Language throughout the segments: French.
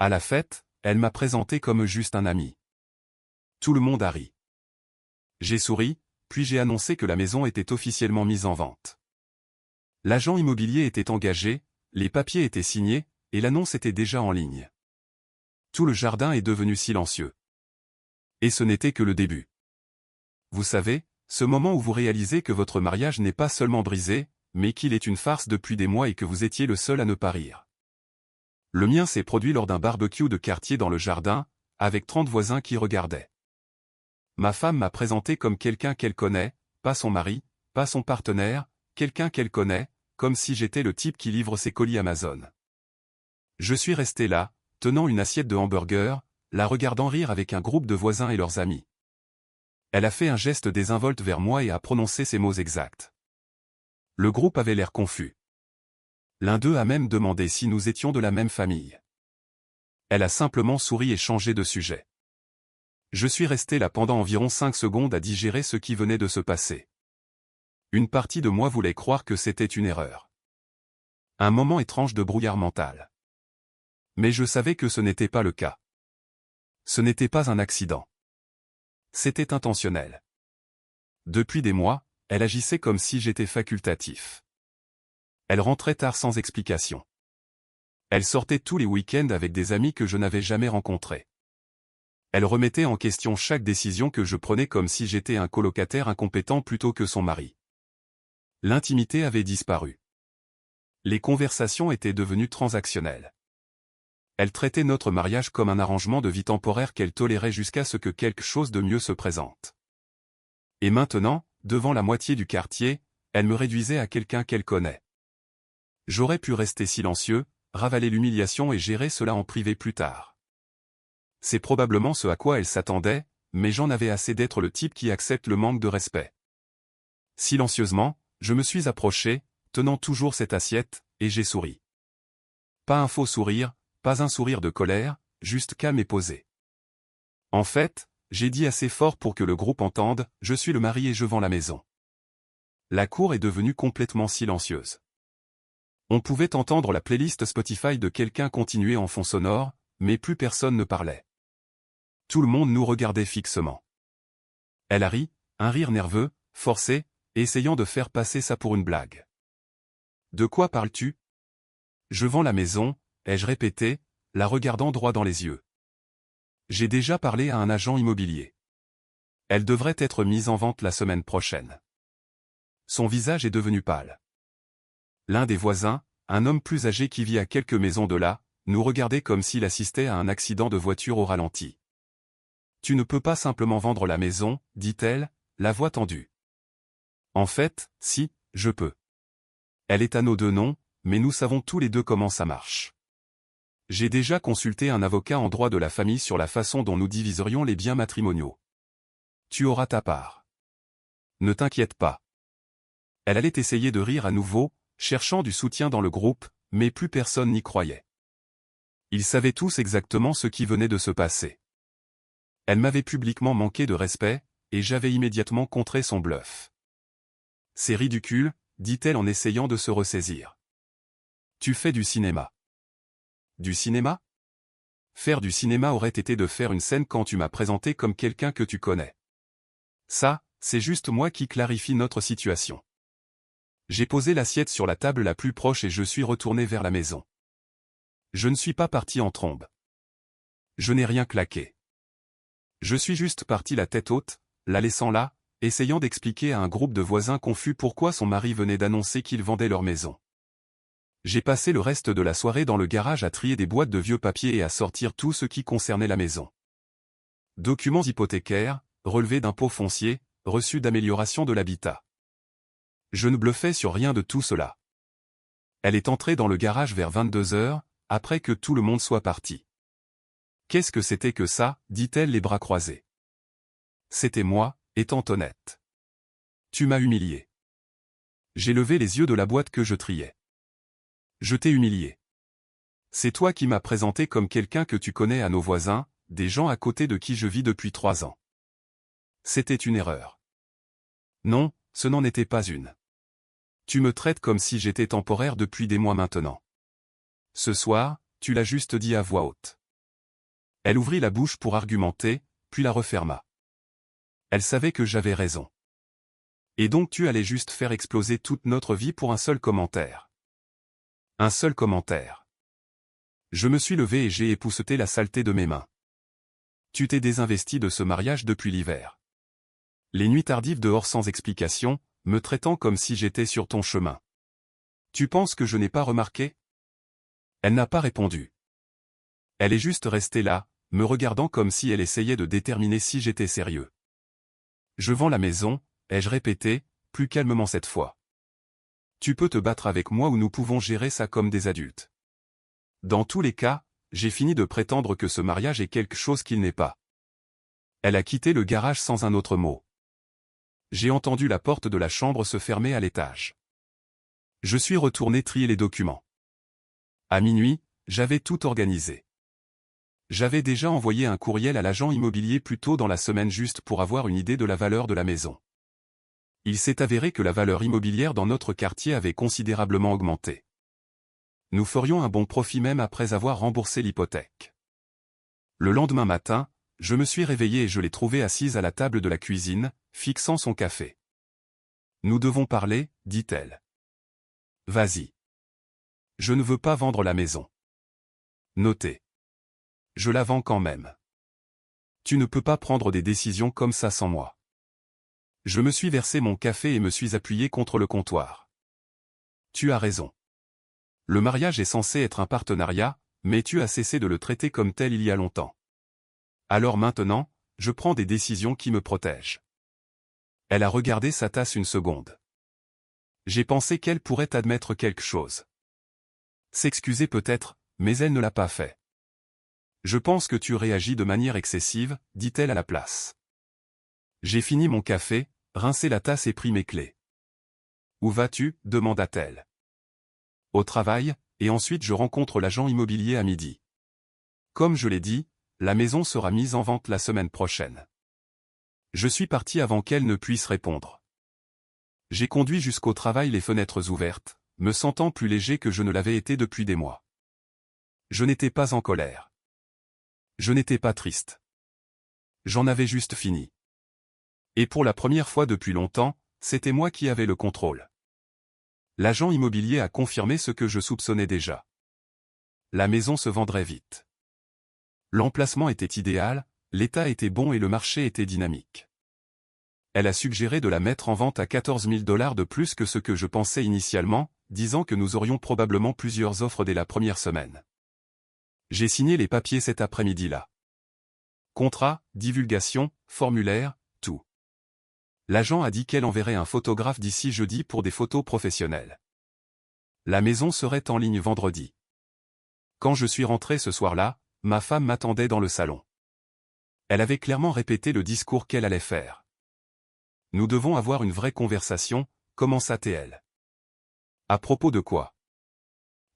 À la fête, elle m'a présenté comme juste un ami. Tout le monde a ri. J'ai souri, puis j'ai annoncé que la maison était officiellement mise en vente. L'agent immobilier était engagé, les papiers étaient signés, et l'annonce était déjà en ligne. Tout le jardin est devenu silencieux. Et ce n'était que le début. Vous savez, ce moment où vous réalisez que votre mariage n'est pas seulement brisé, mais qu'il est une farce depuis des mois et que vous étiez le seul à ne pas rire. Le mien s'est produit lors d'un barbecue de quartier dans le jardin, avec 30 voisins qui regardaient. Ma femme m'a présenté comme quelqu'un qu'elle connaît, pas son mari, pas son partenaire, quelqu'un qu'elle connaît, comme si j'étais le type qui livre ses colis Amazon. Je suis resté là, tenant une assiette de hamburger, la regardant rire avec un groupe de voisins et leurs amis. Elle a fait un geste désinvolte vers moi et a prononcé ces mots exacts. Le groupe avait l'air confus. L'un d'eux a même demandé si nous étions de la même famille. Elle a simplement souri et changé de sujet. Je suis resté là pendant environ 5 secondes à digérer ce qui venait de se passer. Une partie de moi voulait croire que c'était une erreur. Un moment étrange de brouillard mental. Mais je savais que ce n'était pas le cas. Ce n'était pas un accident. C'était intentionnel. Depuis des mois, elle agissait comme si j'étais facultatif. Elle rentrait tard sans explication. Elle sortait tous les week-ends avec des amis que je n'avais jamais rencontrés. Elle remettait en question chaque décision que je prenais comme si j'étais un colocataire incompétent plutôt que son mari. L'intimité avait disparu. Les conversations étaient devenues transactionnelles. Elle traitait notre mariage comme un arrangement de vie temporaire qu'elle tolérait jusqu'à ce que quelque chose de mieux se présente. Et maintenant, devant la moitié du quartier, elle me réduisait à quelqu'un qu'elle connaît. J'aurais pu rester silencieux, ravaler l'humiliation et gérer cela en privé plus tard. C'est probablement ce à quoi elle s'attendait, mais j'en avais assez d'être le type qui accepte le manque de respect. Silencieusement, je me suis approché, tenant toujours cette assiette, et j'ai souri. Pas un faux sourire, pas un sourire de colère, juste calme et posé. En fait, j'ai dit assez fort pour que le groupe entende, je suis le mari et je vends la maison. La cour est devenue complètement silencieuse. On pouvait entendre la playlist Spotify de quelqu'un continuer en fond sonore, mais plus personne ne parlait. Tout le monde nous regardait fixement. Elle a ri, un rire nerveux, forcé, essayant de faire passer ça pour une blague. De quoi parles-tu? Je vends la maison, ai-je répété, la regardant droit dans les yeux. J'ai déjà parlé à un agent immobilier. Elle devrait être mise en vente la semaine prochaine. Son visage est devenu pâle. L'un des voisins, un homme plus âgé qui vit à quelques maisons de là, nous regardait comme s'il assistait à un accident de voiture au ralenti. Tu ne peux pas simplement vendre la maison, dit-elle, la voix tendue. En fait, si, je peux. Elle est à nos deux noms, mais nous savons tous les deux comment ça marche. J'ai déjà consulté un avocat en droit de la famille sur la façon dont nous diviserions les biens matrimoniaux. Tu auras ta part. Ne t'inquiète pas. Elle allait essayer de rire à nouveau, cherchant du soutien dans le groupe, mais plus personne n'y croyait. Ils savaient tous exactement ce qui venait de se passer. Elle m'avait publiquement manqué de respect, et j'avais immédiatement contré son bluff. C'est ridicule, dit-elle en essayant de se ressaisir. Tu fais du cinéma. Du cinéma? Faire du cinéma aurait été de faire une scène quand tu m'as présenté comme quelqu'un que tu connais. Ça, c'est juste moi qui clarifie notre situation. J'ai posé l'assiette sur la table la plus proche et je suis retourné vers la maison. Je ne suis pas parti en trombe. Je n'ai rien claqué. Je suis juste parti la tête haute, la laissant là, essayant d'expliquer à un groupe de voisins confus pourquoi son mari venait d'annoncer qu'il vendait leur maison. J'ai passé le reste de la soirée dans le garage à trier des boîtes de vieux papiers et à sortir tout ce qui concernait la maison. Documents hypothécaires, relevés d'impôts fonciers, reçus d'amélioration de l'habitat. Je ne bluffais sur rien de tout cela. Elle est entrée dans le garage vers 22 heures, après que tout le monde soit parti. Qu'est-ce que c'était que ça, dit-elle les bras croisés. C'était moi, étant honnête. Tu m'as humilié. J'ai levé les yeux de la boîte que je triais. Je t'ai humilié. C'est toi qui m'as présenté comme quelqu'un que tu connais à nos voisins, des gens à côté de qui je vis depuis 3 ans. C'était une erreur. Non, ce n'en était pas une. Tu me traites comme si j'étais temporaire depuis des mois maintenant. Ce soir, tu l'as juste dit à voix haute. Elle ouvrit la bouche pour argumenter, puis la referma. Elle savait que j'avais raison. Et donc tu allais juste faire exploser toute notre vie pour un seul commentaire. Un seul commentaire. Je me suis levé et j'ai épousseté la saleté de mes mains. Tu t'es désinvesti de ce mariage depuis l'hiver. Les nuits tardives dehors sans explication, me traitant comme si j'étais sur ton chemin. Tu penses que je n'ai pas remarqué? Elle n'a pas répondu. Elle est juste restée là, me regardant comme si elle essayait de déterminer si j'étais sérieux. Je vends la maison, ai-je répété, plus calmement cette fois. Tu peux te battre avec moi ou nous pouvons gérer ça comme des adultes. Dans tous les cas, j'ai fini de prétendre que ce mariage est quelque chose qu'il n'est pas. Elle a quitté le garage sans un autre mot. J'ai entendu la porte de la chambre se fermer à l'étage. Je suis retourné trier les documents. À minuit, j'avais tout organisé. J'avais déjà envoyé un courriel à l'agent immobilier plus tôt dans la semaine juste pour avoir une idée de la valeur de la maison. Il s'est avéré que la valeur immobilière dans notre quartier avait considérablement augmenté. Nous ferions un bon profit même après avoir remboursé l'hypothèque. Le lendemain matin, je me suis réveillé et je l'ai trouvée assise à la table de la cuisine, fixant son café. « Nous devons parler, dit-elle. »« Vas-y. »« Je ne veux pas vendre la maison. »« Notez. »« Je la vends quand même. »« Tu ne peux pas prendre des décisions comme ça sans moi. » Je me suis versé mon café et me suis appuyé contre le comptoir. « Tu as raison. Le mariage est censé être un partenariat, mais tu as cessé de le traiter comme tel il y a longtemps. Alors maintenant, je prends des décisions qui me protègent. » Elle a regardé sa tasse une seconde. J'ai pensé qu'elle pourrait admettre quelque chose. S'excuser peut-être, mais elle ne l'a pas fait. Je pense que tu réagis de manière excessive, dit-elle à la place. J'ai fini mon café, rincé la tasse et pris mes clés. Où vas-tu? Demanda-t-elle. Au travail, et ensuite je rencontre l'agent immobilier à midi. Comme je l'ai dit, la maison sera mise en vente la semaine prochaine. Je suis parti avant qu'elle ne puisse répondre. J'ai conduit jusqu'au travail les fenêtres ouvertes, me sentant plus léger que je ne l'avais été depuis des mois. Je n'étais pas en colère. Je n'étais pas triste. J'en avais juste fini. Et pour la première fois depuis longtemps, c'était moi qui avais le contrôle. L'agent immobilier a confirmé ce que je soupçonnais déjà. La maison se vendrait vite. L'emplacement était idéal, l'état était bon et le marché était dynamique. Elle a suggéré de la mettre en vente à 14 000 $ de plus que ce que je pensais initialement, disant que nous aurions probablement plusieurs offres dès la première semaine. J'ai signé les papiers cet après-midi-là. Contrat, divulgation, formulaire, tout. L'agent a dit qu'elle enverrait un photographe d'ici jeudi pour des photos professionnelles. La maison serait en ligne vendredi. Quand je suis rentré ce soir-là, ma femme m'attendait dans le salon. Elle avait clairement répété le discours qu'elle allait faire. Nous devons avoir une vraie conversation, commença-t-elle. À propos de quoi?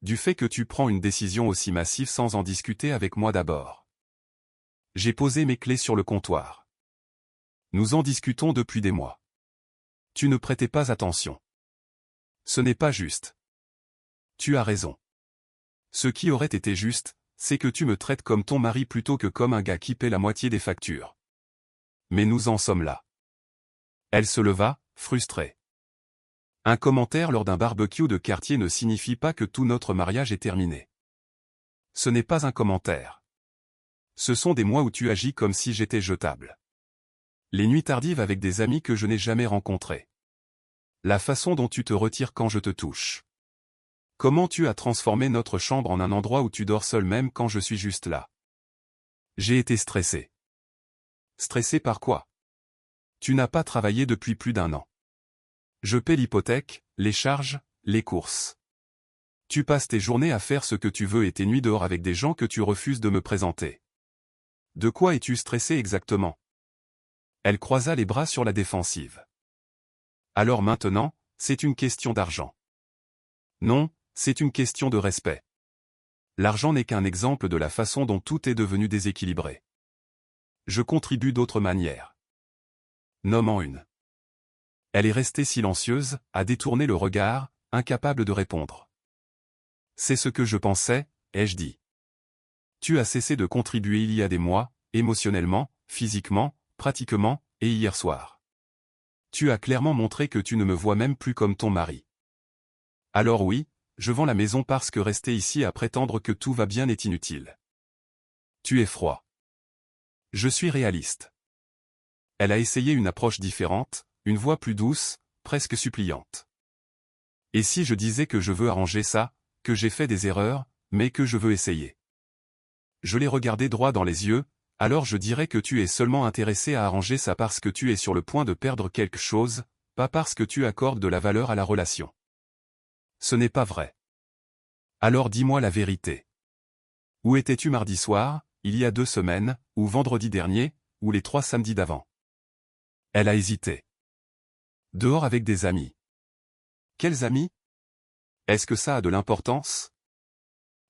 Du fait que tu prends une décision aussi massive sans en discuter avec moi d'abord. J'ai posé mes clés sur le comptoir. Nous en discutons depuis des mois. Tu ne prêtais pas attention. Ce n'est pas juste. Tu as raison. Ce qui aurait été juste, c'est que tu me traites comme ton mari plutôt que comme un gars qui paie la moitié des factures. Mais nous en sommes là. Elle se leva, frustrée. Un commentaire lors d'un barbecue de quartier ne signifie pas que tout notre mariage est terminé. Ce n'est pas un commentaire. Ce sont des mois où tu agis comme si j'étais jetable. Les nuits tardives avec des amis que je n'ai jamais rencontrés. La façon dont tu te retires quand je te touche. Comment tu as transformé notre chambre en un endroit où tu dors seul même quand je suis juste là. J'ai été stressé. Stressé par quoi? Tu n'as pas travaillé depuis plus d'1 an. Je paie l'hypothèque, les charges, les courses. Tu passes tes journées à faire ce que tu veux et tes nuits dehors avec des gens que tu refuses de me présenter. De quoi es-tu stressé exactement? Elle croisa les bras sur la défensive. Alors maintenant, c'est une question d'argent. Non, c'est une question de respect. L'argent n'est qu'un exemple de la façon dont tout est devenu déséquilibré. Je contribue d'autres manières. Nomme-en une. Elle est restée silencieuse, a détourné le regard, incapable de répondre. C'est ce que je pensais, ai-je dit. Tu as cessé de contribuer il y a des mois, émotionnellement, physiquement, pratiquement, et hier soir. Tu as clairement montré que tu ne me vois même plus comme ton mari. Alors oui, je vends la maison parce que rester ici à prétendre que tout va bien est inutile. Tu es froid. Je suis réaliste. Elle a essayé une approche différente, une voix plus douce, presque suppliante. Et si je disais que je veux arranger ça, que j'ai fait des erreurs, mais que je veux essayer? Je l'ai regardé droit dans les yeux, alors je dirais que tu es seulement intéressé à arranger ça parce que tu es sur le point de perdre quelque chose, pas parce que tu accordes de la valeur à la relation. Ce n'est pas vrai. Alors dis-moi la vérité. Où étais-tu mardi soir, il y a 2 semaines, ou vendredi dernier, ou les 3 samedis d'avant? Elle a hésité. Dehors avec des amis. Quels amis? Est-ce que ça a de l'importance?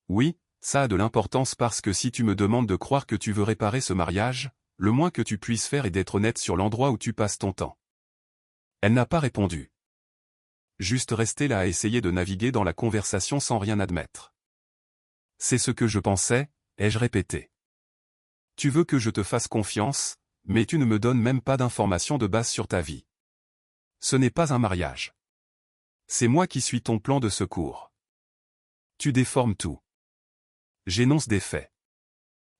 Oui, ça a de l'importance parce que si tu me demandes de croire que tu veux réparer ce mariage, le moins que tu puisses faire est d'être honnête sur l'endroit où tu passes ton temps. Elle n'a pas répondu. Juste rester là à essayer de naviguer dans la conversation sans rien admettre. C'est ce que je pensais, ai-je répété. Tu veux que je te fasse confiance, mais tu ne me donnes même pas d'informations de base sur ta vie. Ce n'est pas un mariage. C'est moi qui suis ton plan de secours. Tu déformes tout. J'énonce des faits.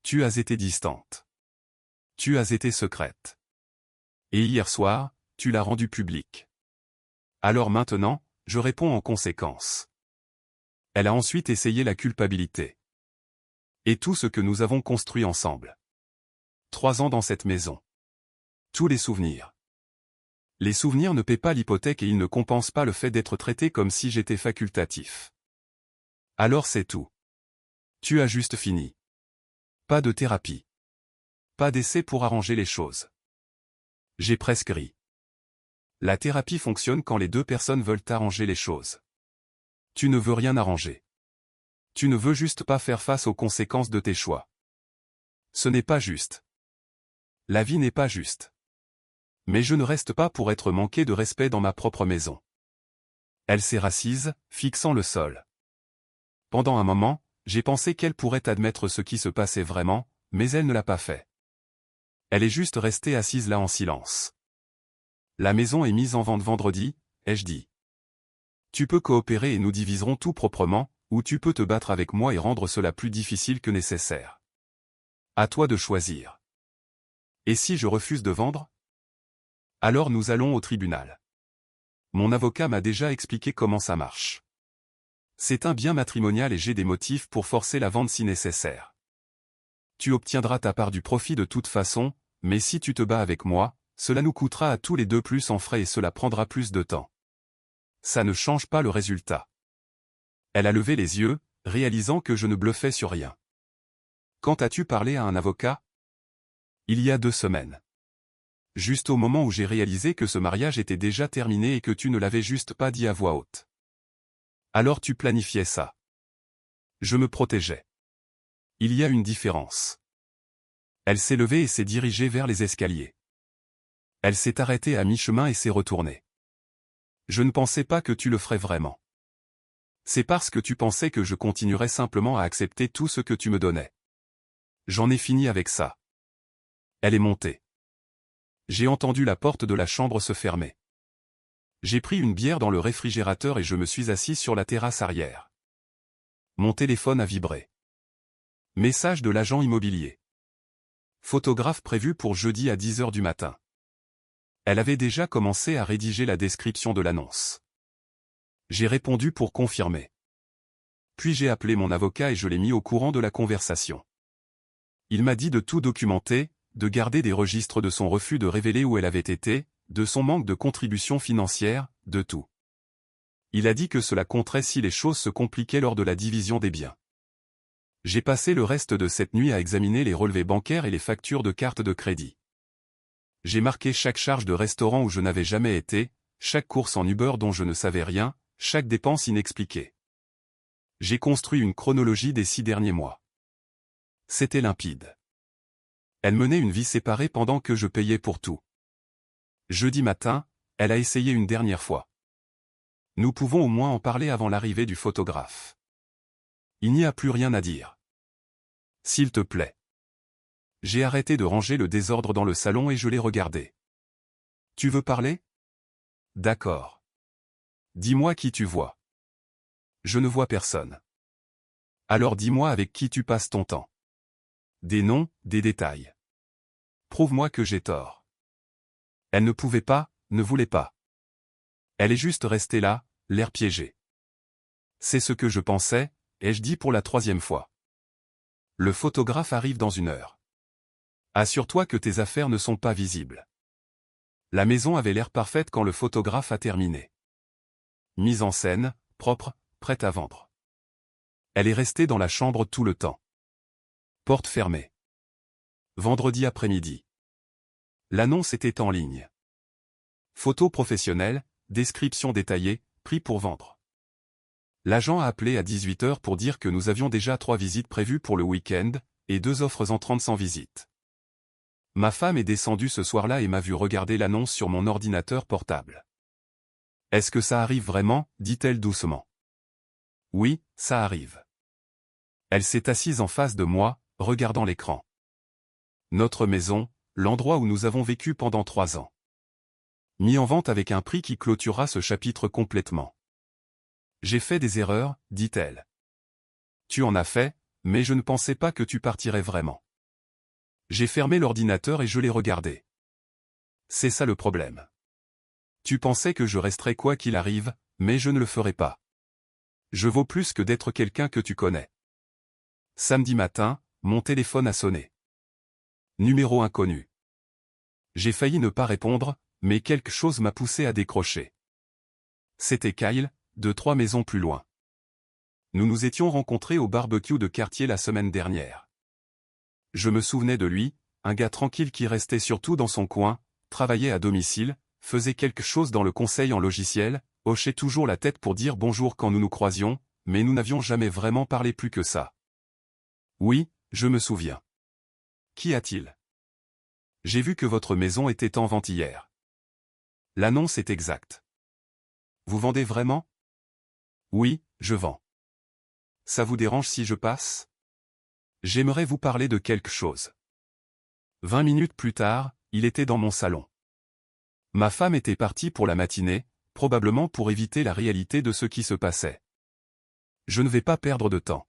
Tu as été distante. Tu as été secrète. Et hier soir, tu l'as rendu public. Alors maintenant, je réponds en conséquence. Elle a ensuite essayé la culpabilité. Et tout ce que nous avons construit ensemble. 3 ans dans cette maison. Tous les souvenirs. Les souvenirs ne paient pas l'hypothèque et ils ne compensent pas le fait d'être traité comme si j'étais facultatif. Alors c'est tout. Tu as juste fini. Pas de thérapie. Pas d'essai pour arranger les choses. J'ai presque ri. La thérapie fonctionne quand les 2 personnes veulent arranger les choses. Tu ne veux rien arranger. Tu ne veux juste pas faire face aux conséquences de tes choix. Ce n'est pas juste. La vie n'est pas juste. Mais je ne reste pas pour être manqué de respect dans ma propre maison. Elle s'est rassise, fixant le sol. Pendant un moment, j'ai pensé qu'elle pourrait admettre ce qui se passait vraiment, mais elle ne l'a pas fait. Elle est juste restée assise là en silence. La maison est mise en vente vendredi, ai-je dit. Tu peux coopérer et nous diviserons tout proprement, ou tu peux te battre avec moi et rendre cela plus difficile que nécessaire. À toi de choisir. Et si je refuse de vendre? Alors nous allons au tribunal. Mon avocat m'a déjà expliqué comment ça marche. C'est un bien matrimonial et j'ai des motifs pour forcer la vente si nécessaire. Tu obtiendras ta part du profit de toute façon, mais si tu te bats avec moi, cela nous coûtera à tous les 2 plus en frais et cela prendra plus de temps. Ça ne change pas le résultat. Elle a levé les yeux, réalisant que je ne bluffais sur rien. Quand as-tu parlé à un avocat? Il y a 2 semaines. Juste au moment où j'ai réalisé que ce mariage était déjà terminé et que tu ne l'avais juste pas dit à voix haute. Alors tu planifiais ça. Je me protégeais. Il y a une différence. Elle s'est levée et s'est dirigée vers les escaliers. Elle s'est arrêtée à mi-chemin et s'est retournée. Je ne pensais pas que tu le ferais vraiment. C'est parce que tu pensais que je continuerais simplement à accepter tout ce que tu me donnais. J'en ai fini avec ça. Elle est montée. J'ai entendu la porte de la chambre se fermer. J'ai pris une bière dans le réfrigérateur et je me suis assis sur la terrasse arrière. Mon téléphone a vibré. Message de l'agent immobilier. Photographe prévu pour jeudi à 10 h du matin. Elle avait déjà commencé à rédiger la description de l'annonce. J'ai répondu pour confirmer. Puis j'ai appelé mon avocat et je l'ai mis au courant de la conversation. Il m'a dit de tout documenter, de garder des registres de son refus de révéler où elle avait été, de son manque de contribution financière, de tout. Il a dit que cela compterait si les choses se compliquaient lors de la division des biens. J'ai passé le reste de cette nuit à examiner les relevés bancaires et les factures de carte de crédit. J'ai marqué chaque charge de restaurant où je n'avais jamais été, chaque course en Uber dont je ne savais rien, chaque dépense inexpliquée. J'ai construit une chronologie des 6 derniers mois. C'était limpide. Elle menait une vie séparée pendant que je payais pour tout. Jeudi matin, elle a essayé une dernière fois. Nous pouvons au moins en parler avant l'arrivée du photographe. Il n'y a plus rien à dire. S'il te plaît. J'ai arrêté de ranger le désordre dans le salon et je l'ai regardé. Tu veux parler? D'accord. Dis-moi qui tu vois. Je ne vois personne. Alors dis-moi avec qui tu passes ton temps. Des noms, des détails. Prouve-moi que j'ai tort. Elle ne pouvait pas, ne voulait pas. Elle est juste restée là, l'air piégé. C'est ce que je pensais, ai-je dit pour la 3e fois. Le photographe arrive dans 1 heure. Assure-toi que tes affaires ne sont pas visibles. La maison avait l'air parfaite quand le photographe a terminé. Mise en scène, propre, prête à vendre. Elle est restée dans la chambre tout le temps. Porte fermée. Vendredi après-midi. L'annonce était en ligne. Photos professionnelles, description détaillée, prix pour vendre. L'agent a appelé à 18 h pour dire que nous avions déjà 3 visites prévues pour le week-end, et 2 offres entrantes sans visite. Ma femme est descendue ce soir-là et m'a vu regarder l'annonce sur mon ordinateur portable. « Est-ce que ça arrive vraiment ?» dit-elle doucement. « Oui, ça arrive. » Elle s'est assise en face de moi, regardant l'écran. Notre maison, l'endroit où nous avons vécu pendant 3 ans. Mis en vente avec un prix qui clôturera ce chapitre complètement. J'ai fait des erreurs, dit-elle. Tu en as fait, mais je ne pensais pas que tu partirais vraiment. J'ai fermé l'ordinateur et je l'ai regardé. C'est ça le problème. Tu pensais que je resterais quoi qu'il arrive, mais je ne le ferai pas. Je vaux plus que d'être quelqu'un que tu connais. Samedi matin, mon téléphone a sonné. Numéro inconnu. J'ai failli ne pas répondre, mais quelque chose m'a poussé à décrocher. C'était Kyle, de 3 maisons plus loin. Nous nous étions rencontrés au barbecue de quartier la semaine dernière. Je me souvenais de lui, un gars tranquille qui restait surtout dans son coin, travaillait à domicile, faisait quelque chose dans le conseil en logiciel, hochait toujours la tête pour dire bonjour quand nous nous croisions, mais nous n'avions jamais vraiment parlé plus que ça. Oui, je me souviens. Qu'y a-t-il? J'ai vu que votre maison était en vente hier. L'annonce est exacte. Vous vendez vraiment? Oui, je vends. Ça vous dérange si je passe? J'aimerais vous parler de quelque chose. 20 minutes plus tard, il était dans mon salon. Ma femme était partie pour la matinée, probablement pour éviter la réalité de ce qui se passait. Je ne vais pas perdre de temps.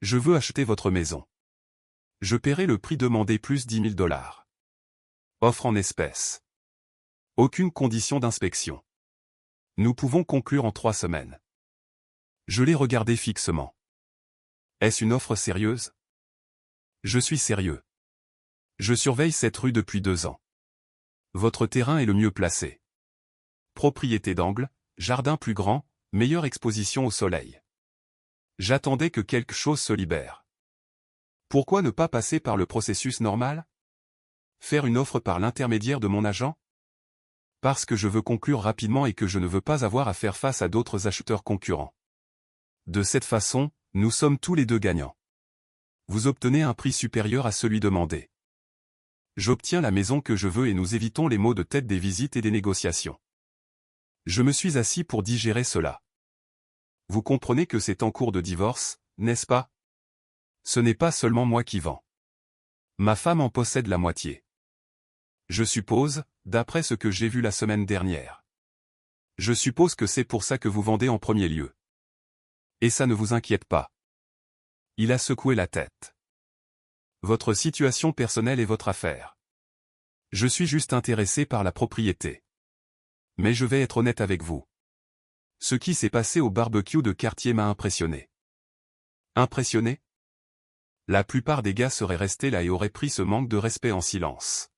Je veux acheter votre maison. Je paierai le prix demandé plus 10 000 $. Offre en espèces. Aucune condition d'inspection. Nous pouvons conclure en 3 semaines. Je l'ai regardé fixement. Est-ce une offre sérieuse? Je suis sérieux. Je surveille cette rue depuis 2 ans. Votre terrain est le mieux placé. Propriété d'angle, jardin plus grand, meilleure exposition au soleil. J'attendais que quelque chose se libère. Pourquoi ne pas passer par le processus normal? Faire une offre par l'intermédiaire de mon agent? Parce que je veux conclure rapidement et que je ne veux pas avoir à faire face à d'autres acheteurs concurrents. De cette façon, nous sommes tous les deux gagnants. Vous obtenez un prix supérieur à celui demandé. J'obtiens la maison que je veux et nous évitons les maux de tête des visites et des négociations. Je me suis assis pour digérer cela. Vous comprenez que c'est en cours de divorce, n'est-ce pas? Ce n'est pas seulement moi qui vends. Ma femme en possède la moitié. Je suppose, d'après ce que j'ai vu la semaine dernière. Je suppose que c'est pour ça que vous vendez en premier lieu. Et ça ne vous inquiète pas. Il a secoué la tête. Votre situation personnelle est votre affaire. Je suis juste intéressé par la propriété. Mais je vais être honnête avec vous. Ce qui s'est passé au barbecue de quartier m'a impressionné. Impressionné? La plupart des gars seraient restés là et auraient pris ce manque de respect en silence.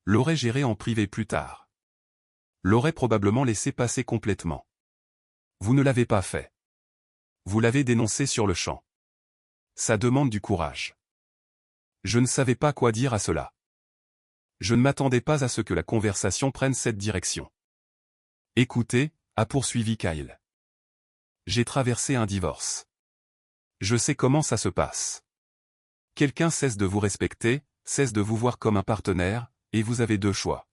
L'auraient géré en privé plus tard. L'auraient probablement laissé passer complètement. Vous ne l'avez pas fait. Vous l'avez dénoncé sur le champ. Ça demande du courage. Je ne savais pas quoi dire à cela. Je ne m'attendais pas à ce que la conversation prenne cette direction. Écoutez, a poursuivi Kyle. J'ai traversé un divorce. Je sais comment ça se passe. Quelqu'un cesse de vous respecter, cesse de vous voir comme un partenaire, et vous avez 2 choix.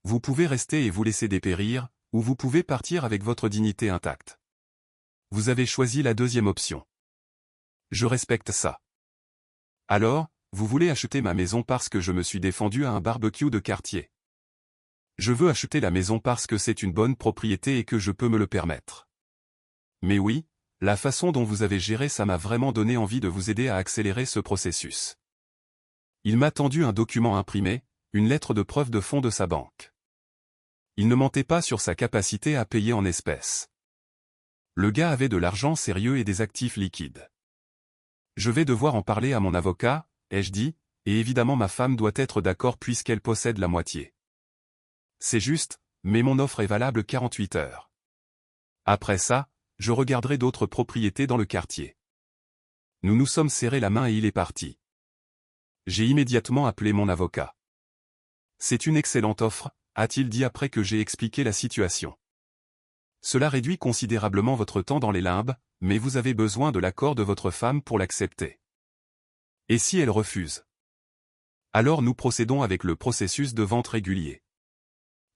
Vous pouvez rester et vous laisser dépérir, ou vous pouvez partir avec votre dignité intacte. Vous avez choisi la 2e option. Je respecte ça. Alors, vous voulez acheter ma maison parce que je me suis défendu à un barbecue de quartier. Je veux acheter la maison parce que c'est une bonne propriété et que je peux me le permettre. Mais oui, la façon dont vous avez géré ça m'a vraiment donné envie de vous aider à accélérer ce processus. Il m'a tendu un document imprimé, une lettre de preuve de fonds de sa banque. Il ne mentait pas sur sa capacité à payer en espèces. Le gars avait de l'argent sérieux et des actifs liquides. Je vais devoir en parler à mon avocat, ai-je dit, et évidemment ma femme doit être d'accord puisqu'elle possède la moitié. C'est juste, mais mon offre est valable 48 heures. Après ça, je regarderai d'autres propriétés dans le quartier. Nous nous sommes serrés la main et il est parti. J'ai immédiatement appelé mon avocat. C'est une excellente offre, a-t-il dit après que j'ai expliqué la situation. Cela réduit considérablement votre temps dans les limbes, mais vous avez besoin de l'accord de votre femme pour l'accepter. Et si elle refuse? Alors nous procédons avec le processus de vente régulier.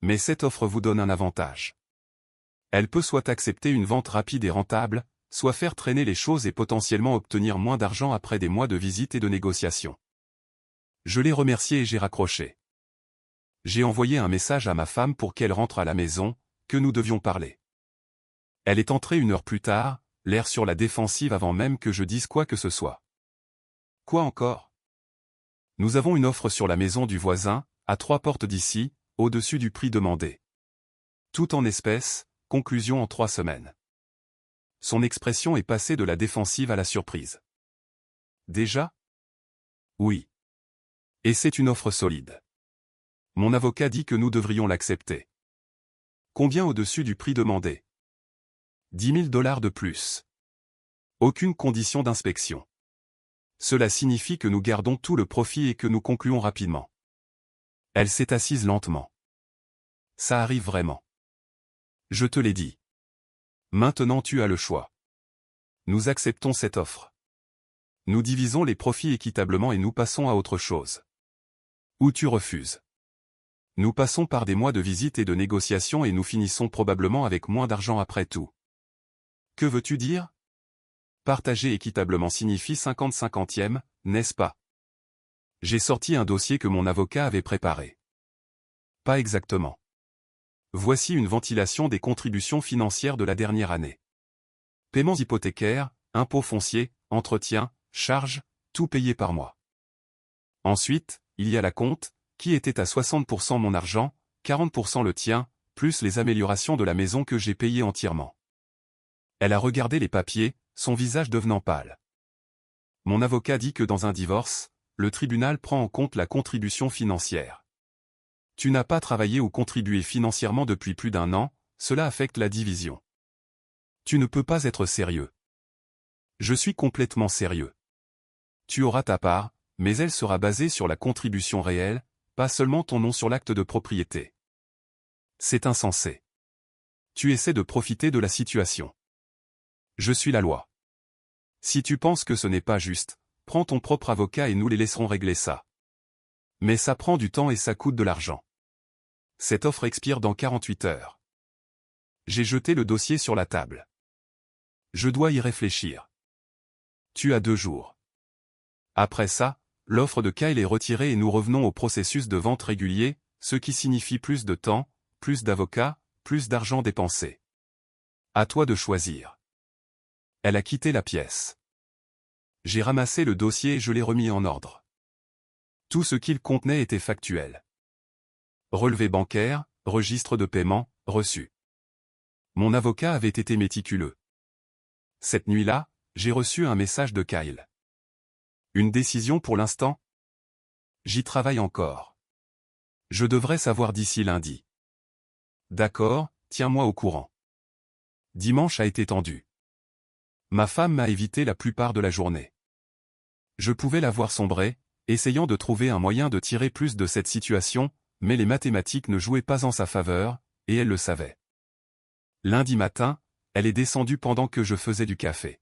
Mais cette offre vous donne un avantage. Elle peut soit accepter une vente rapide et rentable, soit faire traîner les choses et potentiellement obtenir moins d'argent après des mois de visite et de négociations. Je l'ai remercié et j'ai raccroché. J'ai envoyé un message à ma femme pour qu'elle rentre à la maison, que nous devions parler. Elle est entrée 1 heure plus tard, l'air sur la défensive avant même que je dise quoi que ce soit. Quoi encore? Nous avons une offre sur la maison du voisin, à 3 portes d'ici, au-dessus du prix demandé. Tout en espèces, conclusion en 3 semaines. Son expression est passée de la défensive à la surprise. Déjà? Oui. Et c'est une offre solide. Mon avocat dit que nous devrions l'accepter. Combien au-dessus du prix demandé? 10 000 $ de plus. Aucune condition d'inspection. Cela signifie que nous gardons tout le profit et que nous concluons rapidement. Elle s'est assise lentement. Ça arrive vraiment. Je te l'ai dit. Maintenant tu as le choix. Nous acceptons cette offre. Nous divisons les profits équitablement et nous passons à autre chose. Ou tu refuses. Nous passons par des mois de visite et de négociations et nous finissons probablement avec moins d'argent après tout. Que veux-tu dire? Partager équitablement signifie 50-50e, n'est-ce pas? J'ai sorti un dossier que mon avocat avait préparé. Pas exactement. Voici une ventilation des contributions financières de la dernière année. Paiements hypothécaires, impôts fonciers, entretien, charges, tout payé par mois. Ensuite, il y a la compte, qui était à 60% mon argent, 40% le tien, plus les améliorations de la maison que j'ai payées entièrement. Elle a regardé les papiers, son visage devenant pâle. Mon avocat dit que dans un divorce, le tribunal prend en compte la contribution financière. Tu n'as pas travaillé ou contribué financièrement depuis plus d'1 an, cela affecte la division. Tu ne peux pas être sérieux. Je suis complètement sérieux. Tu auras ta part, mais elle sera basée sur la contribution réelle, pas seulement ton nom sur l'acte de propriété. C'est insensé. Tu essaies de profiter de la situation. Je suis la loi. Si tu penses que ce n'est pas juste, prends ton propre avocat et nous les laisserons régler ça. Mais ça prend du temps et ça coûte de l'argent. Cette offre expire dans 48 heures. J'ai jeté le dossier sur la table. Je dois y réfléchir. Tu as 2 jours. Après ça, l'offre de Kyle est retirée et nous revenons au processus de vente régulier, ce qui signifie plus de temps, plus d'avocats, plus d'argent dépensé. À toi de choisir. Elle a quitté la pièce. J'ai ramassé le dossier et je l'ai remis en ordre. Tout ce qu'il contenait était factuel. Relevé bancaire, registre de paiement, reçu. Mon avocat avait été méticuleux. Cette nuit-là, j'ai reçu un message de Kyle. Une décision pour l'instant? J'y travaille encore. Je devrais savoir d'ici lundi. D'accord, tiens-moi au courant. Dimanche a été tendu. Ma femme m'a évité la plupart de la journée. Je pouvais la voir sombrer, essayant de trouver un moyen de tirer plus de cette situation, mais les mathématiques ne jouaient pas en sa faveur, et elle le savait. Lundi matin, elle est descendue pendant que je faisais du café.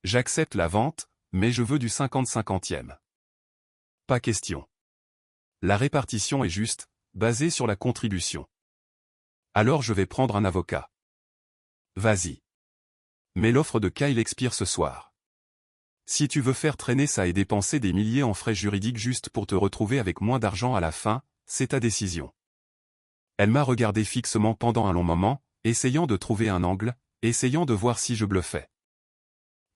J'accepte la vente, mais je veux du 50-50e. Pas question. La répartition est juste, basée sur la contribution. Alors je vais prendre un avocat. Vas-y. Mais l'offre de Kyle expire ce soir. Si tu veux faire traîner ça et dépenser des milliers en frais juridiques juste pour te retrouver avec moins d'argent à la fin, c'est ta décision. Elle m'a regardé fixement pendant un long moment, essayant de trouver un angle, essayant de voir si je bluffais.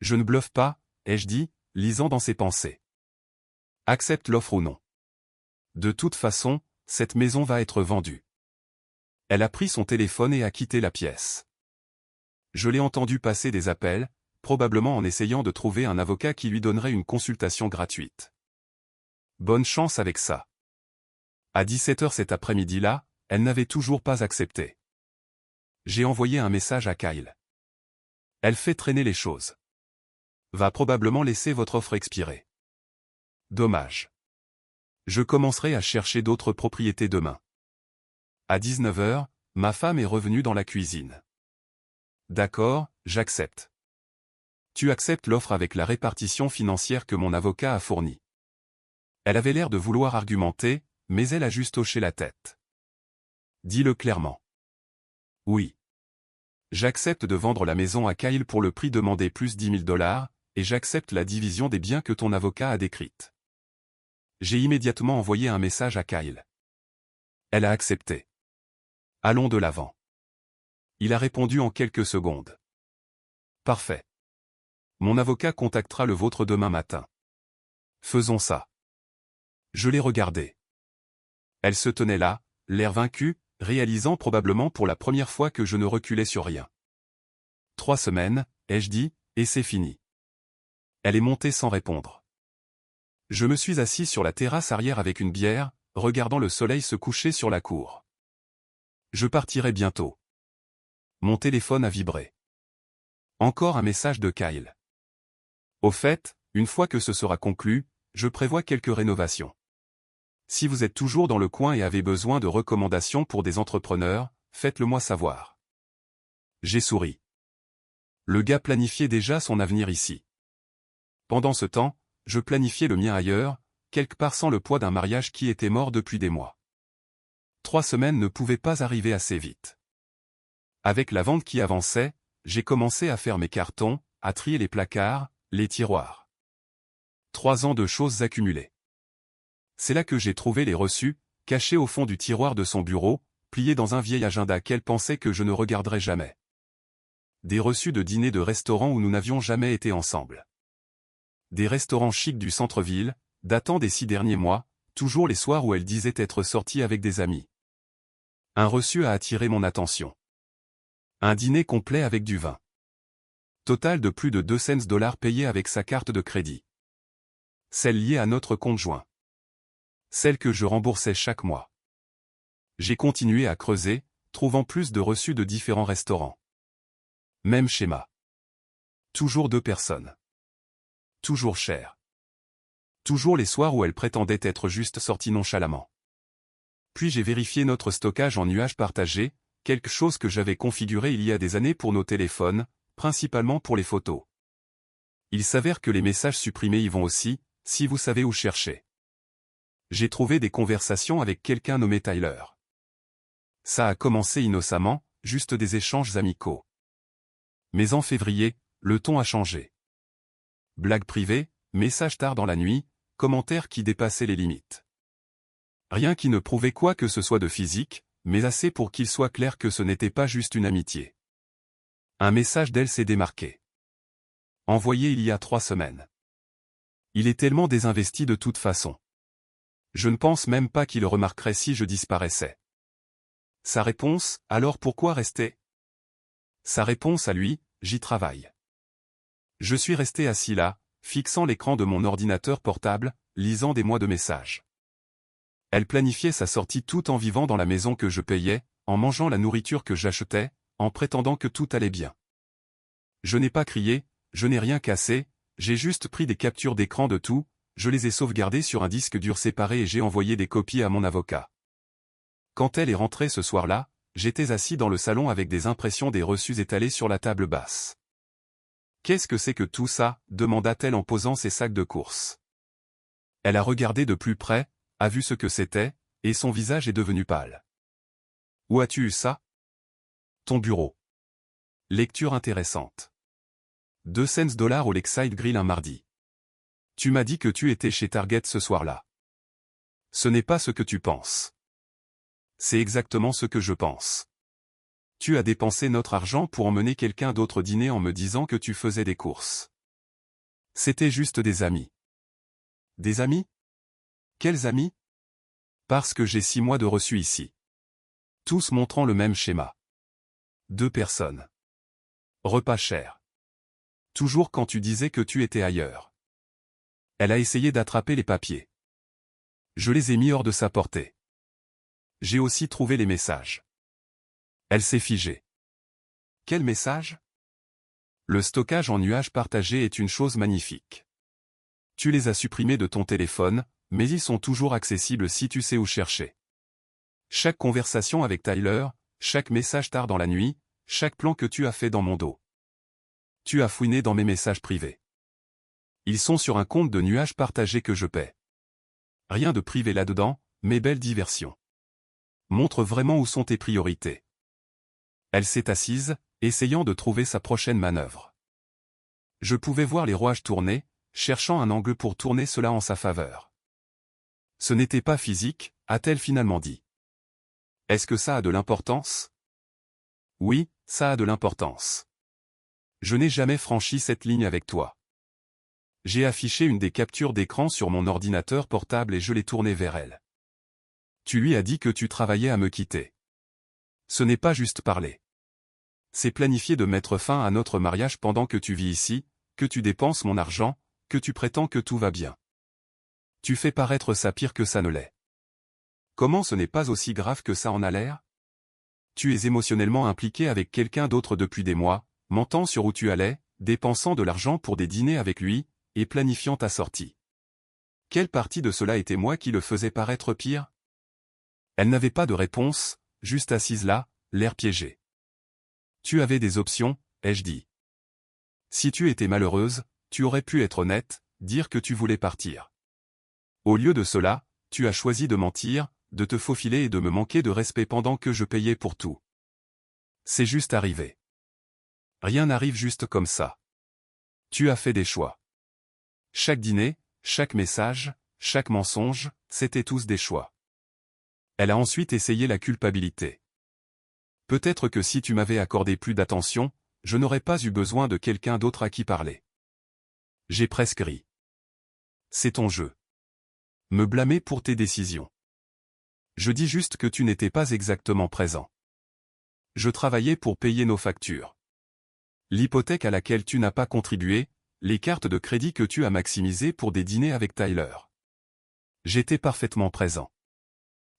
Je ne bluffe pas, ai-je dit, lisant dans ses pensées. Accepte l'offre ou non. De toute façon, cette maison va être vendue. Elle a pris son téléphone et a quitté la pièce. Je l'ai entendu passer des appels, probablement en essayant de trouver un avocat qui lui donnerait une consultation gratuite. Bonne chance avec ça. À 17 h cet après-midi-là, elle n'avait toujours pas accepté. J'ai envoyé un message à Kyle. Elle fait traîner les choses. Va probablement laisser votre offre expirer. Dommage. Je commencerai à chercher d'autres propriétés demain. À 19 h, ma femme est revenue dans la cuisine. D'accord, j'accepte. Tu acceptes l'offre avec la répartition financière que mon avocat a fournie. Elle avait l'air de vouloir argumenter, mais elle a juste hoché la tête. Dis-le clairement. Oui. J'accepte de vendre la maison à Kyle pour le prix demandé plus 10 000 $, et j'accepte la division des biens que ton avocat a décrite. J'ai immédiatement envoyé un message à Kyle. Elle a accepté. Allons de l'avant. Il a répondu en quelques secondes. Parfait. Mon avocat contactera le vôtre demain matin. Faisons ça. Je l'ai regardée. Elle se tenait là, l'air vaincu, réalisant probablement pour la première fois que je ne reculais sur rien. 3 semaines, ai-je dit, et c'est fini. Elle est montée sans répondre. Je me suis assis sur la terrasse arrière avec une bière, regardant le soleil se coucher sur la cour. Je partirai bientôt. Mon téléphone a vibré. Encore un message de Kyle. Au fait, une fois que ce sera conclu, je prévois quelques rénovations. Si vous êtes toujours dans le coin et avez besoin de recommandations pour des entrepreneurs, faites-le moi savoir. J'ai souri. Le gars planifiait déjà son avenir ici. Pendant ce temps, je planifiais le mien ailleurs, quelque part sans le poids d'un mariage qui était mort depuis des mois. 3 semaines ne pouvaient pas arriver assez vite. Avec la vente qui avançait, j'ai commencé à faire mes cartons, à trier les placards, les tiroirs. 3 ans de choses accumulées. C'est là que j'ai trouvé les reçus, cachés au fond du tiroir de son bureau, pliés dans un vieil agenda qu'elle pensait que je ne regarderais jamais. Des reçus de dîners de restaurants où nous n'avions jamais été ensemble. Des restaurants chics du centre-ville, datant des 6 derniers mois, toujours les soirs où elle disait être sortie avec des amis. Un reçu a attiré mon attention. Un dîner complet avec du vin. Total de plus de 200 $ payés avec sa carte de crédit. Celle liée à notre compte joint. Celle que je remboursais chaque mois. J'ai continué à creuser, trouvant plus de reçus de différents restaurants. Même schéma. Toujours 2 personnes. Toujours cher. Toujours les soirs où elle prétendait être juste sortie nonchalamment. Puis j'ai vérifié notre stockage en nuage partagé, quelque chose que j'avais configuré il y a des années pour nos téléphones, principalement pour les photos. Il s'avère que les messages supprimés y vont aussi, si vous savez où chercher. J'ai trouvé des conversations avec quelqu'un nommé Tyler. Ça a commencé innocemment, juste des échanges amicaux. Mais en février, le ton a changé. Blague privée, message tard dans la nuit, commentaires qui dépassaient les limites. Rien qui ne prouvait quoi que ce soit de physique, mais assez pour qu'il soit clair que ce n'était pas juste une amitié. Un message d'elle s'est démarqué. Envoyé il y a 3 semaines. Il est tellement désinvesti de toute façon. Je ne pense même pas qu'il remarquerait si je disparaissais. Sa réponse, alors pourquoi rester? Sa réponse à lui, j'y travaille. Je suis resté assis là, fixant l'écran de mon ordinateur portable, lisant des mois de messages. Elle planifiait sa sortie tout en vivant dans la maison que je payais, en mangeant la nourriture que j'achetais, en prétendant que tout allait bien. Je n'ai pas crié, je n'ai rien cassé, j'ai juste pris des captures d'écran de tout, je les ai sauvegardées sur un disque dur séparé et j'ai envoyé des copies à mon avocat. Quand elle est rentrée ce soir-là, j'étais assis dans le salon avec des impressions des reçus étalés sur la table basse. « Qu'est-ce que c'est que tout ça ?» demanda-t-elle en posant ses sacs de course. Elle a regardé de plus près, a vu ce que c'était, et son visage est devenu pâle. « Où as-tu eu ça ?»« Ton bureau. » Lecture intéressante. 200 $ au Lakeside Grill un mardi. Tu m'as dit que tu étais chez Target ce soir-là. Ce n'est pas ce que tu penses. C'est exactement ce que je pense. Tu as dépensé notre argent pour emmener quelqu'un d'autre dîner en me disant que tu faisais des courses. C'était juste des amis. Des amis? Quels amis? Parce que j'ai 6 mois de reçu ici. Tous montrant le même schéma. 2 personnes. Repas cher. Toujours quand tu disais que tu étais ailleurs. Elle a essayé d'attraper les papiers. Je les ai mis hors de sa portée. J'ai aussi trouvé les messages. Elle s'est figée. Quel message? Le stockage en nuage partagé est une chose magnifique. Tu les as supprimés de ton téléphone, mais ils sont toujours accessibles si tu sais où chercher. Chaque conversation avec Tyler, chaque message tard dans la nuit, chaque plan que tu as fait dans mon dos. Tu as fouiné dans mes messages privés. Ils sont sur un compte de nuage partagé que je paie. Rien de privé là-dedans, mais belle diversion. Montre vraiment où sont tes priorités. Elle s'est assise, essayant de trouver sa prochaine manœuvre. Je pouvais voir les rouages tourner, cherchant un angle pour tourner cela en sa faveur. Ce n'était pas physique, a-t-elle finalement dit. Est-ce que ça a de l'importance? Oui, ça a de l'importance. Je n'ai jamais franchi cette ligne avec toi. J'ai affiché une des captures d'écran sur mon ordinateur portable et je l'ai tournée vers elle. Tu lui as dit que tu travaillais à me quitter. Ce n'est pas juste parler. C'est planifier de mettre fin à notre mariage pendant que tu vis ici, que tu dépenses mon argent, que tu prétends que tout va bien. Tu fais paraître ça pire que ça ne l'est. Comment ce n'est pas aussi grave que ça en a l'air? Tu es émotionnellement impliqué avec quelqu'un d'autre depuis des mois, mentant sur où tu allais, dépensant de l'argent pour des dîners avec lui, et planifiant ta sortie. Quelle partie de cela était moi qui le faisais paraître pire? Elle n'avait pas de réponse, juste assise là, l'air piégé. Tu avais des options, ai-je dit. Si tu étais malheureuse, tu aurais pu être honnête, dire que tu voulais partir. Au lieu de cela, tu as choisi de mentir, de te faufiler et de me manquer de respect pendant que je payais pour tout. C'est juste arrivé. Rien n'arrive juste comme ça. Tu as fait des choix. Chaque dîner, chaque message, chaque mensonge, c'étaient tous des choix. Elle a ensuite essayé la culpabilité. Peut-être que si tu m'avais accordé plus d'attention, je n'aurais pas eu besoin de quelqu'un d'autre à qui parler. J'ai presque ri. C'est ton jeu. Me blâmer pour tes décisions. Je dis juste que tu n'étais pas exactement présent. Je travaillais pour payer nos factures. L'hypothèque à laquelle tu n'as pas contribué, les cartes de crédit que tu as maximisées pour des dîners avec Tyler. J'étais parfaitement présent.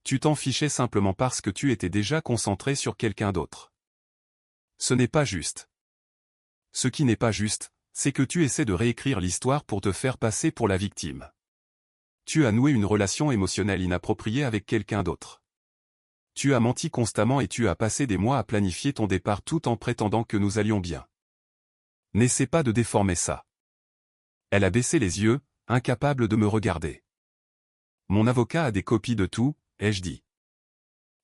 Tu t'en fichais simplement parce que tu étais déjà concentré sur quelqu'un d'autre. Ce n'est pas juste. Ce qui n'est pas juste, c'est que tu essaies de réécrire l'histoire pour te faire passer pour la victime. Tu as noué une relation émotionnelle inappropriée avec quelqu'un d'autre. Tu as menti constamment et tu as passé des mois à planifier ton départ tout en prétendant que nous allions bien. N'essaie pas de déformer ça. Elle a baissé les yeux, incapable de me regarder. Mon avocat a des copies de tout, ai-je dit.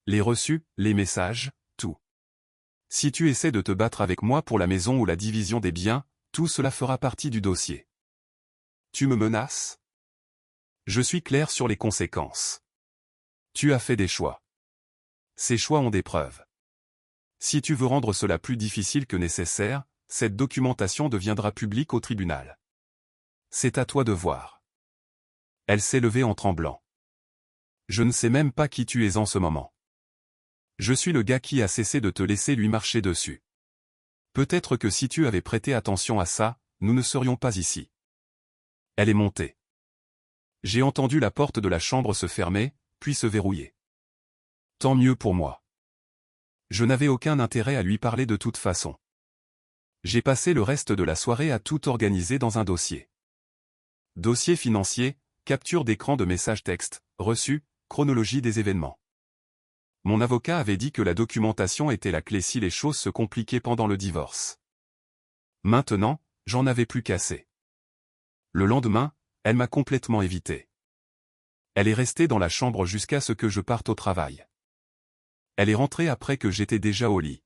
Les reçus, les messages, tout. Si tu essaies de te battre avec moi pour la maison ou la division des biens, tout cela fera partie du dossier. Tu me menaces? Je suis clair sur les conséquences. Tu as fait des choix. Ces choix ont des preuves. Si tu veux rendre cela plus difficile que nécessaire, cette documentation deviendra publique au tribunal. C'est à toi de voir. Elle s'est levée en tremblant. Je ne sais même pas qui tu es en ce moment. Je suis le gars qui a cessé de te laisser lui marcher dessus. Peut-être que si tu avais prêté attention à ça, nous ne serions pas ici. Elle est montée. J'ai entendu la porte de la chambre se fermer, puis se verrouiller. Tant mieux pour moi. Je n'avais aucun intérêt à lui parler de toute façon. J'ai passé le reste de la soirée à tout organiser dans un dossier. Dossier financier, capture d'écran de messages textes, reçus, chronologie des événements. Mon avocat avait dit que la documentation était la clé si les choses se compliquaient pendant le divorce. Maintenant, j'en avais plus qu'assez. Le lendemain, elle m'a complètement évité. Elle est restée dans la chambre jusqu'à ce que je parte au travail. Elle est rentrée après que j'étais déjà au lit.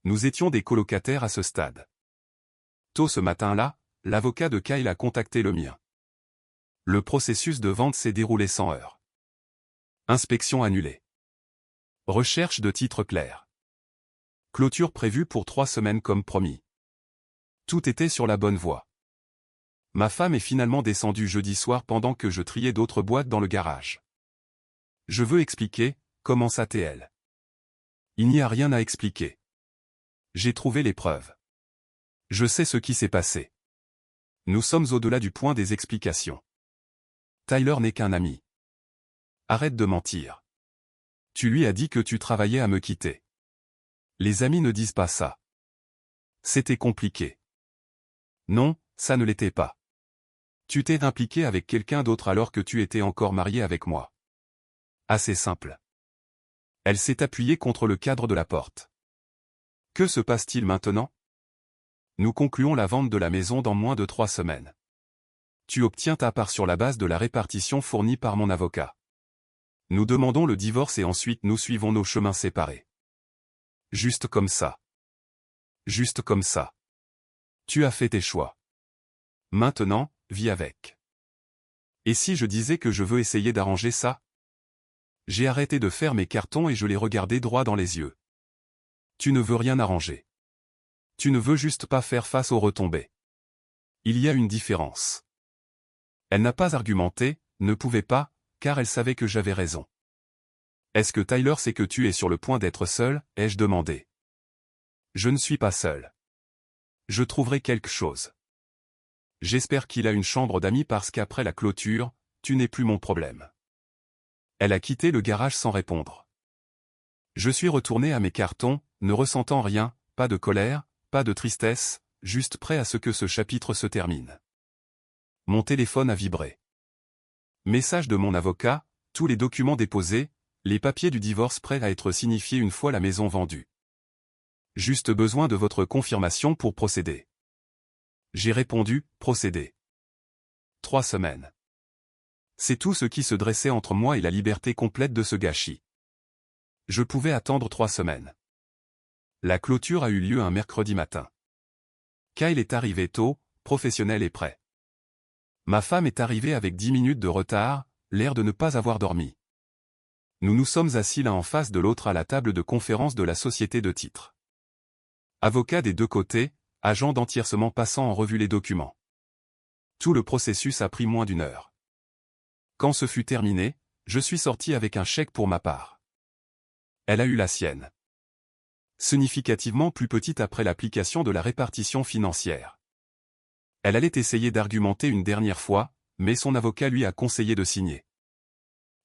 Nous étions des colocataires à ce stade. Tôt ce matin-là, l'avocat de Kyle a contacté le mien. Le processus de vente s'est déroulé sans heurts. Inspection annulée. Recherche de titres clairs. Clôture prévue pour 3 semaines comme promis. Tout était sur la bonne voie. Ma femme est finalement descendue jeudi soir pendant que je triais d'autres boîtes dans le garage. Je veux expliquer, commença-t-elle. Il n'y a rien à expliquer. J'ai trouvé les preuves. Je sais ce qui s'est passé. Nous sommes au-delà du point des explications. Tyler n'est qu'un ami. Arrête de mentir. Tu lui as dit que tu travaillais à me quitter. Les amis ne disent pas ça. C'était compliqué. Non, ça ne l'était pas. Tu t'es impliqué avec quelqu'un d'autre alors que tu étais encore marié avec moi. Assez simple. Elle s'est appuyée contre le cadre de la porte. Que se passe-t-il maintenant? Nous concluons la vente de la maison dans moins de 3 semaines. Tu obtiens ta part sur la base de la répartition fournie par mon avocat. Nous demandons le divorce et ensuite nous suivons nos chemins séparés. Juste comme ça. Juste comme ça. Tu as fait tes choix. Maintenant, vis avec. Et si je disais que je veux essayer d'arranger ça? J'ai arrêté de faire mes cartons et je les regardais droit dans les yeux. Tu ne veux rien arranger. Tu ne veux juste pas faire face aux retombées. Il y a une différence. Elle n'a pas argumenté, ne pouvait pas, car elle savait que j'avais raison. Est-ce que Tyler sait que tu es sur le point d'être seul, ai-je demandé. Je ne suis pas seul. Je trouverai quelque chose. J'espère qu'il a une chambre d'amis parce qu'après la clôture, tu n'es plus mon problème. Elle a quitté le garage sans répondre. Je suis retourné à mes cartons, ne ressentant rien, pas de colère, pas de tristesse, juste prêt à ce que ce chapitre se termine. Mon téléphone a vibré. Message de mon avocat, tous les documents déposés, les papiers du divorce prêts à être signifiés une fois la maison vendue. Juste besoin de votre confirmation pour procéder. J'ai répondu, procéder. 3 semaines. C'est tout ce qui se dressait entre moi et la liberté complète de ce gâchis. Je pouvais attendre 3 semaines. La clôture a eu lieu un mercredi matin. Kyle est arrivé tôt, professionnel et prêt. Ma femme est arrivée avec 10 minutes de retard, l'air de ne pas avoir dormi. Nous nous sommes assis l'un en face de l'autre à la table de conférence de la société de titres. Avocats des 2 côtés, agents d'entiercement passant en revue les documents. Tout le processus a pris moins d'1 heure. Quand ce fut terminé, je suis sorti avec un chèque pour ma part. Elle a eu la sienne. Significativement plus petite après l'application de la répartition financière. Elle allait essayer d'argumenter une dernière fois, mais son avocat lui a conseillé de signer.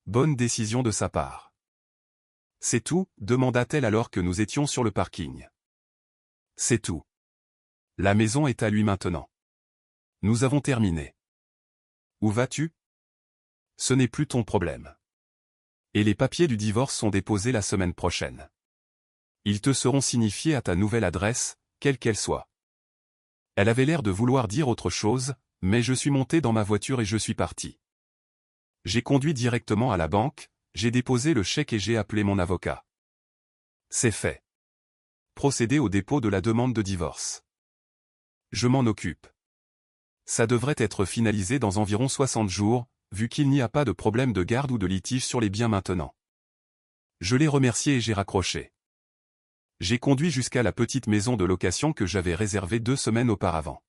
Bonne décision de sa part. C'est tout, demanda-t-elle alors que nous étions sur le parking. C'est tout. La maison est à lui maintenant. Nous avons terminé. Où vas-tu? Ce n'est plus ton problème. Et les papiers du divorce sont déposés la semaine prochaine. Ils te seront signifiés à ta nouvelle adresse, quelle qu'elle soit. Elle avait l'air de vouloir dire autre chose, mais je suis monté dans ma voiture et je suis parti. J'ai conduit directement à la banque, j'ai déposé le chèque et j'ai appelé mon avocat. C'est fait. Procéder au dépôt de la demande de divorce. Je m'en occupe. Ça devrait être finalisé dans environ 60 jours, vu qu'il n'y a pas de problème de garde ou de litige sur les biens maintenant. Je l'ai remercié et j'ai raccroché. J'ai conduit jusqu'à la petite maison de location que j'avais réservée 2 semaines auparavant.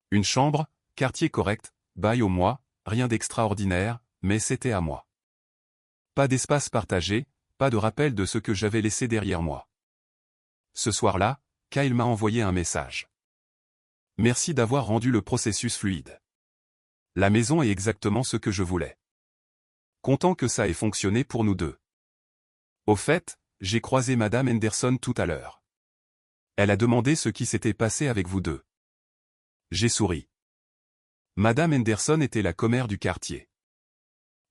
Une chambre, quartier correct, bail au mois, rien d'extraordinaire, mais c'était à moi. Pas d'espace partagé, pas de rappel de ce que j'avais laissé derrière moi. Ce soir-là, Kyle m'a envoyé un message. Merci d'avoir rendu le processus fluide. La maison est exactement ce que je voulais. Content que ça ait fonctionné pour nous deux. Au fait, j'ai croisé Madame Henderson tout à l'heure. Elle a demandé ce qui s'était passé avec vous deux. J'ai souri. Madame Henderson était la commère du quartier.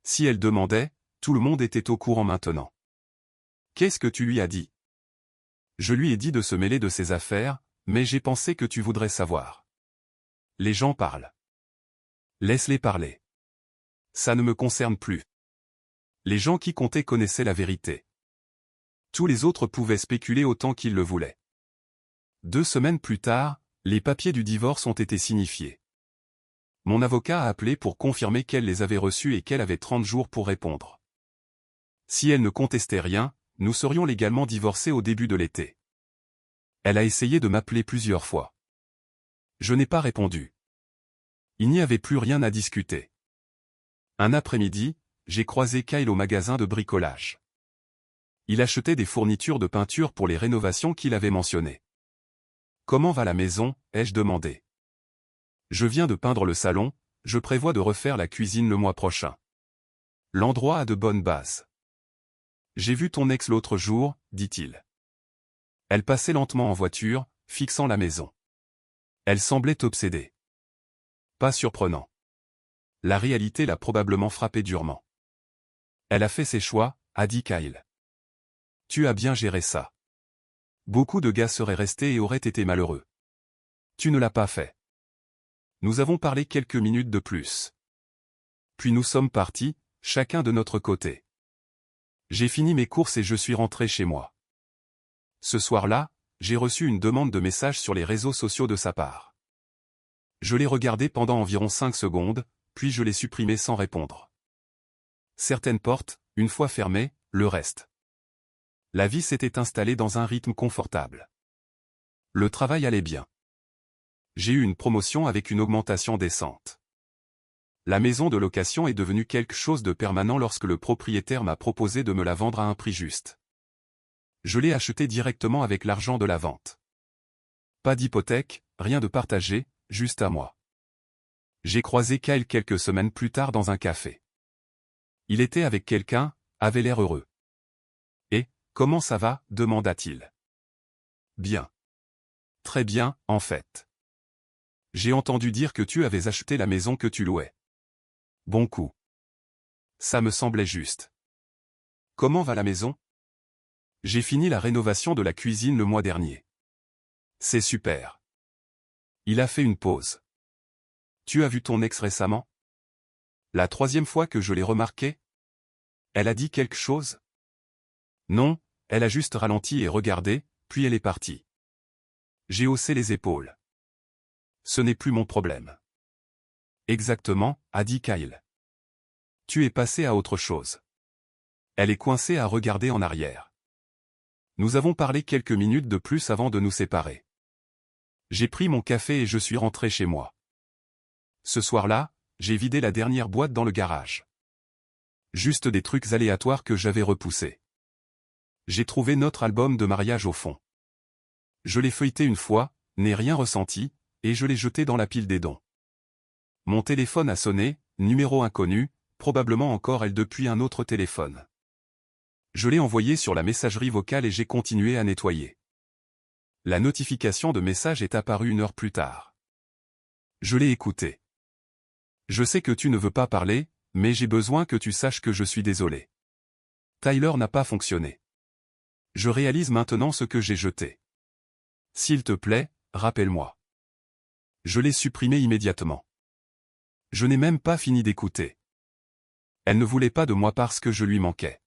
Si elle demandait, tout le monde était au courant maintenant. Qu'est-ce que tu lui as dit? Je lui ai dit de se mêler de ses affaires, mais j'ai pensé que tu voudrais savoir. Les gens parlent. Laisse-les parler. Ça ne me concerne plus. Les gens qui comptaient connaissaient la vérité. Tous les autres pouvaient spéculer autant qu'ils le voulaient. 2 semaines plus tard, les papiers du divorce ont été signifiés. Mon avocat a appelé pour confirmer qu'elle les avait reçus et qu'elle avait 30 jours pour répondre. Si elle ne contestait rien, nous serions légalement divorcés au début de l'été. Elle a essayé de m'appeler plusieurs fois. Je n'ai pas répondu. Il n'y avait plus rien à discuter. Un après-midi, j'ai croisé Kyle au magasin de bricolage. Il achetait des fournitures de peinture pour les rénovations qu'il avait mentionnées. « Comment va la maison ?» ai-je demandé. « Je viens de peindre le salon, je prévois de refaire la cuisine le mois prochain. L'endroit a de bonnes bases. »« J'ai vu ton ex l'autre jour, dit-il. Elle passait lentement en voiture, fixant la maison. Elle semblait obsédée. Pas surprenant. La réalité l'a probablement frappée durement. Elle a fait ses choix, a dit Kyle. Tu as bien géré ça. Beaucoup de gars seraient restés et auraient été malheureux. Tu ne l'as pas fait. Nous avons parlé quelques minutes de plus. Puis nous sommes partis, chacun de notre côté. J'ai fini mes courses et je suis rentré chez moi. Ce soir-là, j'ai reçu une demande de message sur les réseaux sociaux de sa part. Je l'ai regardé pendant environ 5 secondes, puis je l'ai supprimé sans répondre. Certaines portes, une fois fermées, le reste. La vie s'était installée dans un rythme confortable. Le travail allait bien. J'ai eu une promotion avec une augmentation décente. La maison de location est devenue quelque chose de permanent lorsque le propriétaire m'a proposé de me la vendre à un prix juste. Je l'ai achetée directement avec l'argent de la vente. Pas d'hypothèque, rien de partagé, juste à moi. J'ai croisé Kyle quelques semaines plus tard dans un café. Il était avec quelqu'un, avait l'air heureux. « Et, comment ça va ?» demanda-t-il. « Bien. Très bien, en fait. J'ai entendu dire que tu avais acheté la maison que tu louais. Bon coup. Ça me semblait juste. Comment va la maison ? J'ai fini la rénovation de la cuisine le mois dernier. C'est super. Il a fait une pause. Tu as vu ton ex récemment ? La 3e fois que je l'ai remarqué ? Elle a dit quelque chose ? Non, elle a juste ralenti et regardé, puis elle est partie. J'ai haussé les épaules. Ce n'est plus mon problème. Exactement, a dit Kyle. Tu es passé à autre chose. Elle est coincée à regarder en arrière. Nous avons parlé quelques minutes de plus avant de nous séparer. J'ai pris mon café et je suis rentré chez moi. Ce soir-là, j'ai vidé la dernière boîte dans le garage. Juste des trucs aléatoires que j'avais repoussés. J'ai trouvé notre album de mariage au fond. Je l'ai feuilleté une fois, n'ai rien ressenti, et je l'ai jeté dans la pile des dons. Mon téléphone a sonné, numéro inconnu, probablement encore elle depuis un autre téléphone. Je l'ai envoyé sur la messagerie vocale et j'ai continué à nettoyer. La notification de message est apparue 1 heure plus tard. Je l'ai écoutée. Je sais que tu ne veux pas parler, mais j'ai besoin que tu saches que je suis désolé. Tyler n'a pas fonctionné. Je réalise maintenant ce que j'ai jeté. S'il te plaît, rappelle-moi. Je l'ai supprimé immédiatement. Je n'ai même pas fini d'écouter. Elle ne voulait pas de moi parce que je lui manquais.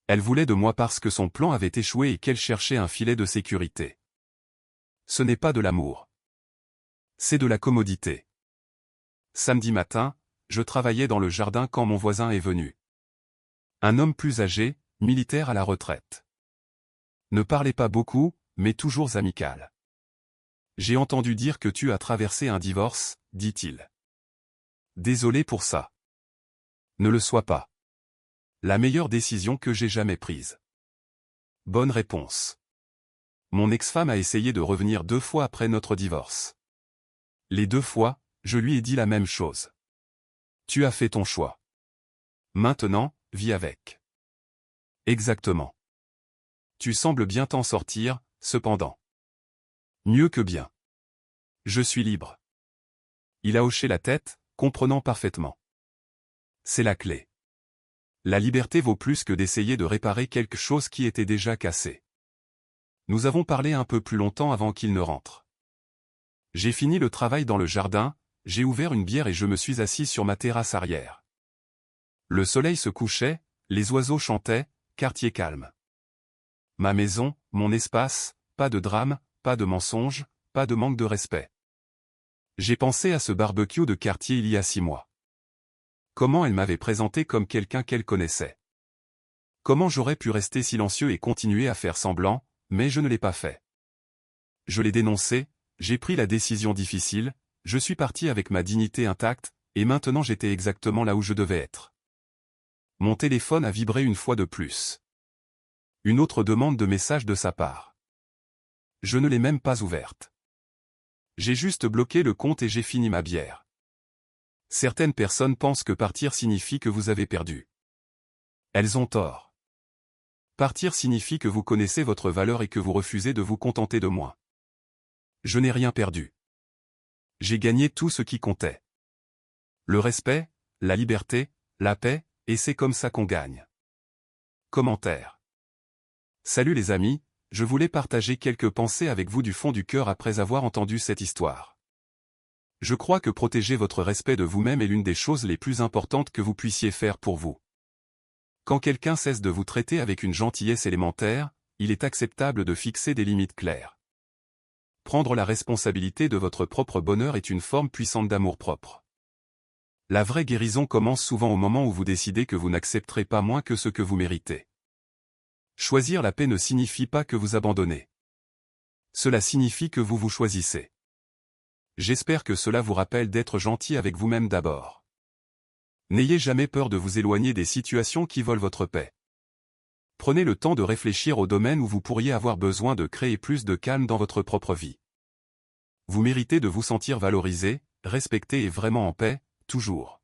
Elle voulait de moi parce que son plan avait échoué et qu'elle cherchait un filet de sécurité. Ce n'est pas de l'amour. C'est de la commodité. Samedi matin, je travaillais dans le jardin quand mon voisin est venu. Un homme plus âgé, militaire à la retraite. Ne parlait pas beaucoup, mais toujours amical. J'ai entendu dire que tu as traversé un divorce, dit-il. Désolé pour ça. Ne le sois pas. La meilleure décision que j'ai jamais prise. Bonne réponse. Mon ex-femme a essayé de revenir 2 fois après notre divorce. Les 2 fois, je lui ai dit la même chose. Tu as fait ton choix. Maintenant, vis avec. Exactement. Tu sembles bien t'en sortir, cependant. Mieux que bien. Je suis libre. Il a hoché la tête, comprenant parfaitement. C'est la clé. La liberté vaut plus que d'essayer de réparer quelque chose qui était déjà cassé. Nous avons parlé un peu plus longtemps avant qu'il ne rentre. J'ai fini le travail dans le jardin, j'ai ouvert une bière et je me suis assis sur ma terrasse arrière. Le soleil se couchait, les oiseaux chantaient, quartier calme. Ma maison, mon espace, pas de drame, pas de mensonge, pas de manque de respect. J'ai pensé à ce barbecue de quartier il y a 6 mois. Comment elle m'avait présenté comme quelqu'un qu'elle connaissait. Comment j'aurais pu rester silencieux et continuer à faire semblant, mais je ne l'ai pas fait. Je l'ai dénoncé, j'ai pris la décision difficile, je suis parti avec ma dignité intacte, et maintenant j'étais exactement là où je devais être. Mon téléphone a vibré une fois de plus. Une autre demande de message de sa part. Je ne l'ai même pas ouverte. J'ai juste bloqué le compte et j'ai fini ma bière. Certaines personnes pensent que partir signifie que vous avez perdu. Elles ont tort. Partir signifie que vous connaissez votre valeur et que vous refusez de vous contenter de moins. Je n'ai rien perdu. J'ai gagné tout ce qui comptait. Le respect, la liberté, la paix, et c'est comme ça qu'on gagne. Commentaire. Salut les amis, je voulais partager quelques pensées avec vous du fond du cœur après avoir entendu cette histoire. Je crois que protéger votre respect de vous-même est l'une des choses les plus importantes que vous puissiez faire pour vous. Quand quelqu'un cesse de vous traiter avec une gentillesse élémentaire, il est acceptable de fixer des limites claires. Prendre la responsabilité de votre propre bonheur est une forme puissante d'amour-propre. La vraie guérison commence souvent au moment où vous décidez que vous n'accepterez pas moins que ce que vous méritez. Choisir la paix ne signifie pas que vous abandonnez. Cela signifie que vous vous choisissez. J'espère que cela vous rappelle d'être gentil avec vous-même d'abord. N'ayez jamais peur de vous éloigner des situations qui volent votre paix. Prenez le temps de réfléchir aux domaines où vous pourriez avoir besoin de créer plus de calme dans votre propre vie. Vous méritez de vous sentir valorisé, respecté et vraiment en paix, toujours.